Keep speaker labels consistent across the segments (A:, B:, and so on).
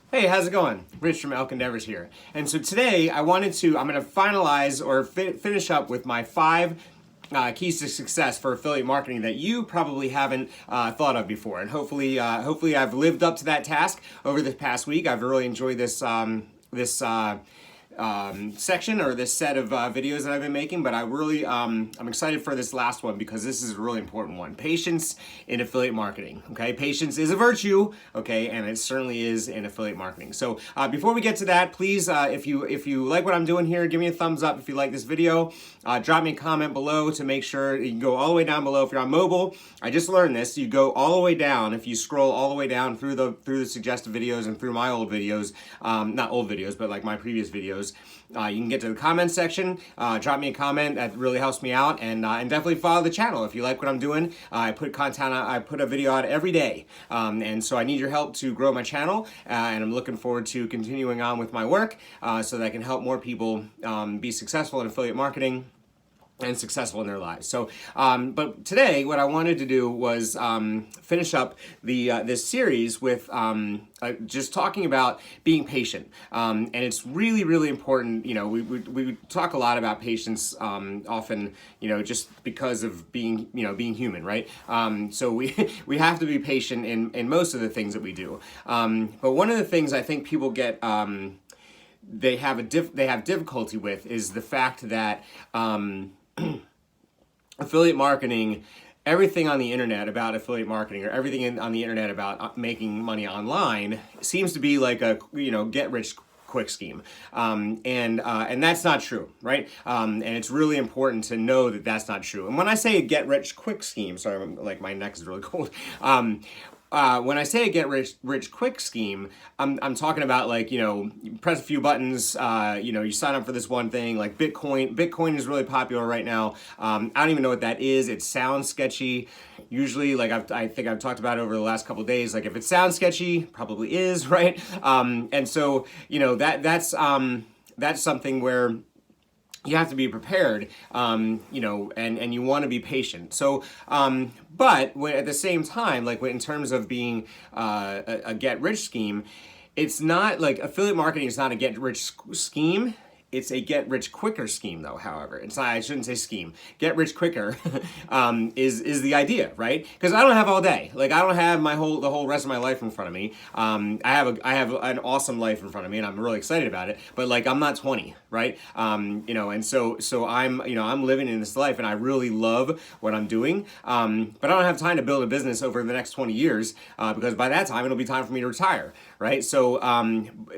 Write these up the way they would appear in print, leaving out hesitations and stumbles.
A: Hey, how's it going? Rich from Elk Endeavors here. And so today I'm going to finalize or finish up with my five keys to success for affiliate marketing that you probably haven't thought of before. And hopefully I've lived up to that task over the past week. I've really enjoyed this section or this set of videos that I've been making, but I'm excited for this last one because this is a really important one. Patience in affiliate marketing. Okay, patience is a virtue. Okay, and it certainly is in affiliate marketing. So before we get to that, please, if you like what I'm doing here, give me a thumbs up if you like this video. Drop me a comment below to make sure you can go all the way down below. If you're on mobile, I just learned this. You go all the way down. If you scroll all the way down through the suggested videos and through my old videos, not old videos, but like my previous videos. You can get to the comment section, drop me a comment. That really helps me out, and definitely follow the channel if you like what I'm doing. I put content out, I put a video out every day, and so I need your help to grow my channel, and I'm looking forward to continuing on with my work so that I can help more people be successful in affiliate marketing and successful in their lives. So, but today, what I wanted to do was finish up this series with just talking about being patient, and it's really, really important. You know, we talk a lot about patience often. You know, just because of being human, right? So we have to be patient in most of the things that we do. But one of the things I think people get they have difficulty with is the fact that affiliate marketing, everything on the internet about affiliate marketing or everything on the internet about making money online seems to be like a get rich quick scheme, and that's not true, right? And it's really important to know that that's not true. And when I say a get rich quick scheme, sorry, like my neck is really cold. When I say a get rich quick scheme, I'm talking about, like, you press a few buttons, you sign up for this one thing, like Bitcoin. Bitcoin is really popular right now. I don't even know what that is. It sounds sketchy. Usually, like I think I've talked about over the last couple of days, like if it sounds sketchy, probably is, right? And so, that's something where you have to be prepared, and you want to be patient. So, but at the same time, like in terms of being a get-rich scheme, it's not like affiliate marketing is not a get-rich scheme. It's a get-rich-quicker scheme, though, however. It's not, I shouldn't say scheme. Get-rich-quicker is the idea, right? Because I don't have all day. Like, I don't have the whole rest of my life in front of me. I have an awesome life in front of me, and I'm really excited about it. But, like, I'm not 20, right? And so I'm living in this life, and I really love what I'm doing. But I don't have time to build a business over the next 20 years because by that time, it'll be time for me to retire, right? So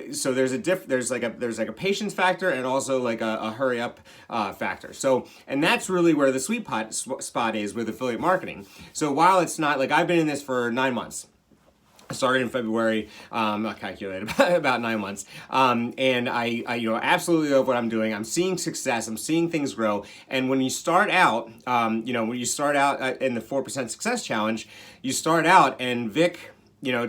A: there's like a patience factor and also like a hurry up factor. So, and that's really where the sweet spot is with affiliate marketing. So while it's not like I've been in this for 9 months. I started in February, I calculated about 9 months, and I absolutely love what I'm doing. I'm seeing success. I'm seeing things grow. And when you start out, in the 4% Success Challenge, you start out, and Vic,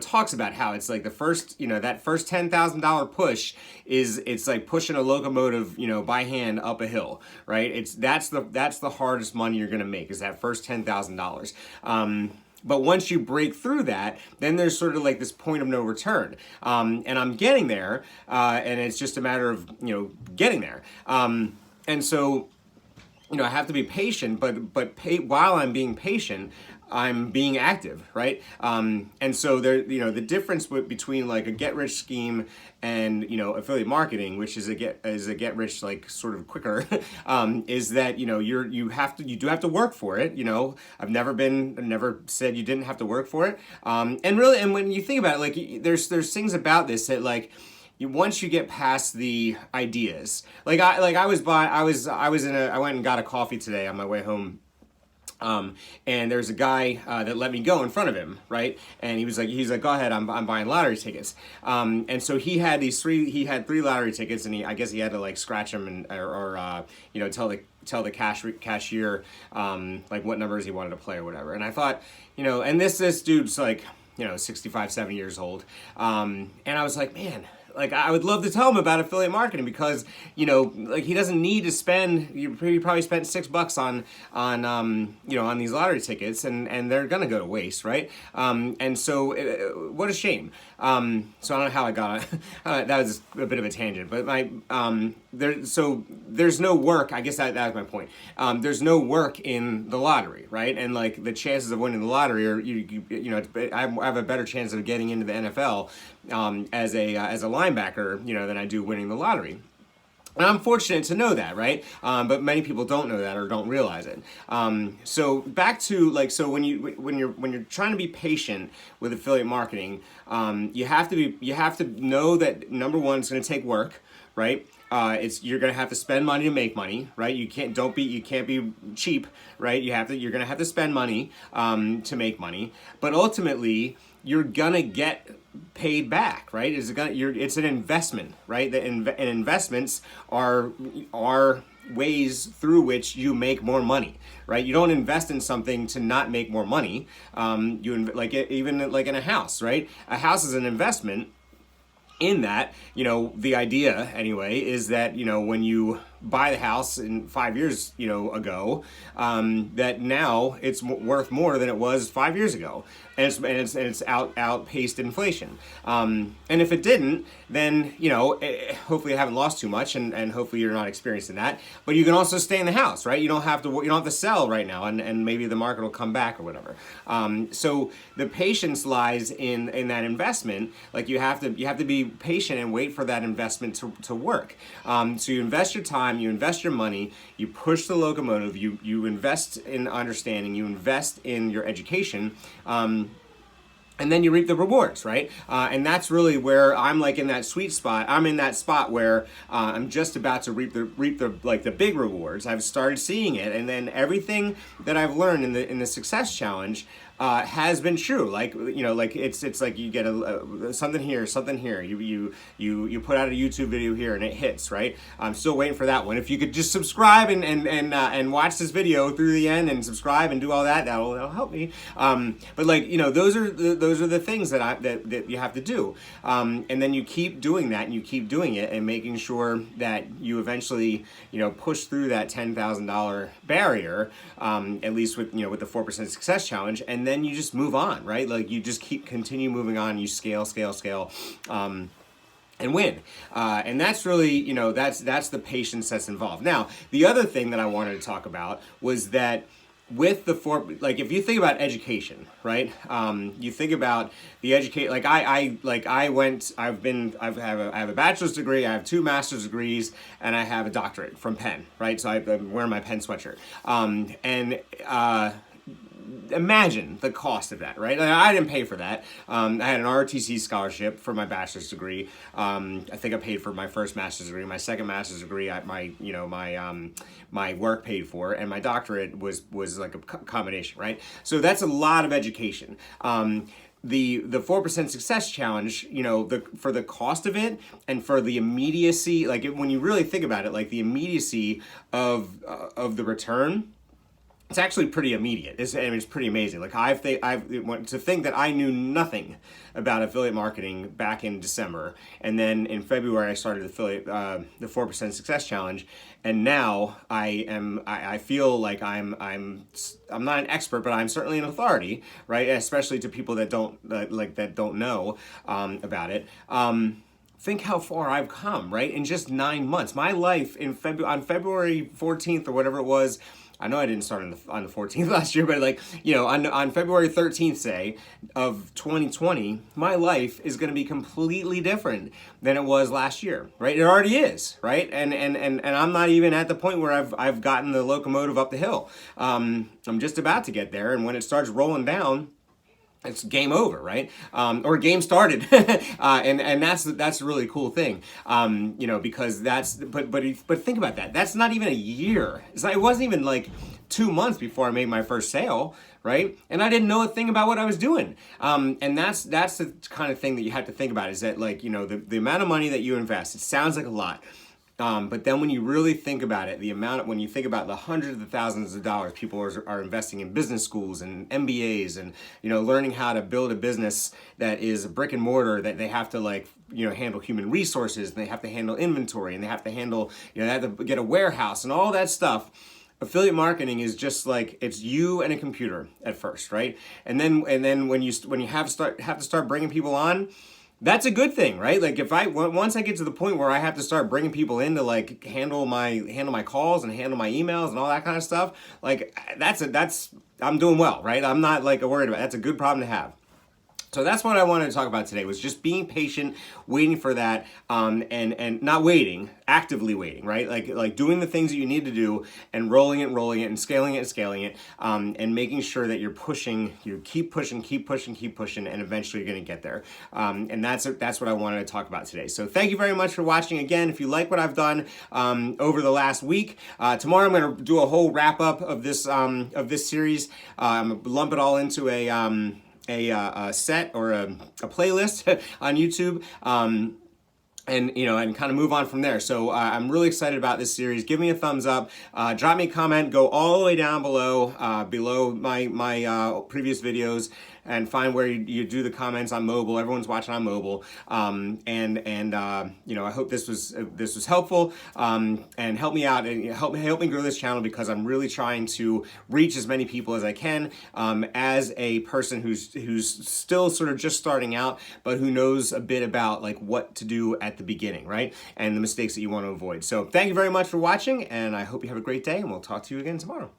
A: talks about how it's like the first, that first $10,000 push it's like pushing a locomotive, by hand up a hill, right? That's the hardest money you're gonna make, is that first $10,000. But once you break through that, then there's sort of like this point of no return. And I'm getting there, and it's just a matter of, getting there. And so, I have to be patient, but while I'm being patient, I'm being active, right? And so there, the difference between like a get rich scheme and affiliate marketing, which is a get rich like sort of quicker, is that you do have to work for it. I've never said you didn't have to work for it. And when you think about it, like there's things about this that like. Once you get past the ideas, I went and got a coffee today on my way home. And there's a guy that let me go in front of him, right? And he's like, go ahead, I'm buying lottery tickets. And so he had three lottery tickets, and I guess he had to like scratch them or tell the cashier like what numbers he wanted to play or whatever. And I thought, and this dude's like 65, 70 years old. And I was like, man, like I would love to tell him about affiliate marketing because, you know, like he doesn't need to spend, he probably spent $6 you know, on these lottery tickets, and they're gonna go to waste, right? And so what a shame. So I don't know how I got that was a bit of a tangent, but there's no work. I guess that was my point. There's no work in the lottery, right? And like the chances of winning the lottery are, you know, I have a better chance of getting into the NFL as a linebacker, you know, than I do winning the lottery. And I'm fortunate to know that, right? But many people don't know that or don't realize it. So back to like, so when you're trying to be patient with affiliate marketing, you have to know that number one, it's going to take work, right? You're going to have to spend money to make money, right? You can't be cheap, right? You're going to have to spend money to make money, but ultimately you're going to get paid back, right? It's an investment, right? And investments are ways through which you make more money, right? You don't invest in something to not make more money. Even like in a house, right? A house is an investment. In that, you know, the idea anyway is that, you know, when you buy the house in 5 years, you know, ago, that now it's worth more than it was 5 years ago, and it's outpaced inflation. And if it didn't, then, you know, hopefully you haven't lost too much, and hopefully you're not experiencing that. But you can also stay in the house, right? You don't have to sell right now, and maybe the market will come back or whatever. So the patience lies in that investment. Like you have to be patient and wait for that investment to work. So you invest your time, you invest your money, you push the locomotive, you invest in understanding, you invest in your education, and then you reap the rewards, right? And that's really where I'm like in that sweet spot. I'm in that spot where I'm just about to reap the big rewards. I've started seeing it, and then everything that I've learned in the Success Challenge has been true. Like, you know, like it's like you get something here. You put out a YouTube video here and it hits, right? I'm still waiting for that one. If you could just subscribe and watch this video through the end and subscribe and do all that, that'll help me. But like, you know, those are the things that you have to do. And then you keep doing that, and you keep doing it, and making sure that you eventually, you know, push through that $10,000 barrier, at least with the 4% Success Challenge, and then you just move on, right? Like you just continue moving on. You scale, and win. And that's really, you know, that's the patience that's involved. Now, the other thing that I wanted to talk about was that with if you think about education, right? You think about the I have a bachelor's degree, I have 2 master's degrees, and I have a doctorate from Penn, right? So I'm wearing my Penn sweatshirt. Imagine the cost of that, right? I didn't pay for that. I had an ROTC scholarship for my bachelor's degree. I think I paid for my first master's degree. My second master's degree, my work paid for, and my doctorate was like a combination, right? So that's a lot of education. The 4% Success Challenge, you know, for the cost of it and for the immediacy, like when you really think about it, like the immediacy of the return. It's actually pretty immediate. It's pretty amazing. Like to think that I knew nothing about affiliate marketing back in December, and then in February I started the 4% Success Challenge, and now I feel like I'm not an expert, but I'm certainly an authority, right? Especially to people that don't know about it. Think how far I've come, right? In just 9 months, my life on February 14th or whatever it was. I know I didn't start on the 14th last year, but like, you know, on February 13th, say, of 2020, my life is going to be completely different than it was last year, right? It already is, right? And I'm not even at the point where I've gotten the locomotive up the hill. I'm just about to get there, and when it starts rolling down, it's game over, right? Or game started, and that's a really cool thing, you know, because but think about that. That's not even a year. It wasn't even like 2 months before I made my first sale, right? And I didn't know a thing about what I was doing. And that's the kind of thing that you have to think about, is that, like, you know, the amount of money that you invest. It sounds like a lot. But then when you really think about it, when you think about the hundreds of thousands of dollars people are investing in business schools and MBAs and, learning how to build a business that is a brick and mortar, that they have to handle human resources, and they have to handle inventory, and they have to handle, they have to get a warehouse and all that stuff. Affiliate marketing is just like, it's you and a computer at first, right? And then when you have to start bringing people on, that's a good thing, right? Like once I get to the point where I have to start bringing people in to handle my calls and handle my emails and all that kind of stuff, I'm doing well, right? I'm not worried about it. That's a good problem to have. So that's what I wanted to talk about today, was just being patient, waiting for that, and not waiting, actively waiting, right? Like doing the things that you need to do and rolling it, and scaling it, and making sure that you're pushing, you keep pushing, and eventually you're going to get there. And that's what I wanted to talk about today. So thank you very much for watching. Again, if you like what I've done over the last week, tomorrow I'm going to do a whole wrap up of this series. I'm going to lump it all into a set or a playlist on YouTube, and kind of move on from there. So I'm really excited about this series. Give me a thumbs up, drop me a comment, go all the way down below my previous videos, and find where you do the comments on mobile. Everyone's watching on mobile, I hope this was helpful, and help me out and help me grow this channel, because I'm really trying to reach as many people as I can, as a person who's still sort of just starting out, but who knows a bit about what to do at the beginning, right? And the mistakes that you want to avoid. So thank you very much for watching, and I hope you have a great day, and we'll talk to you again tomorrow.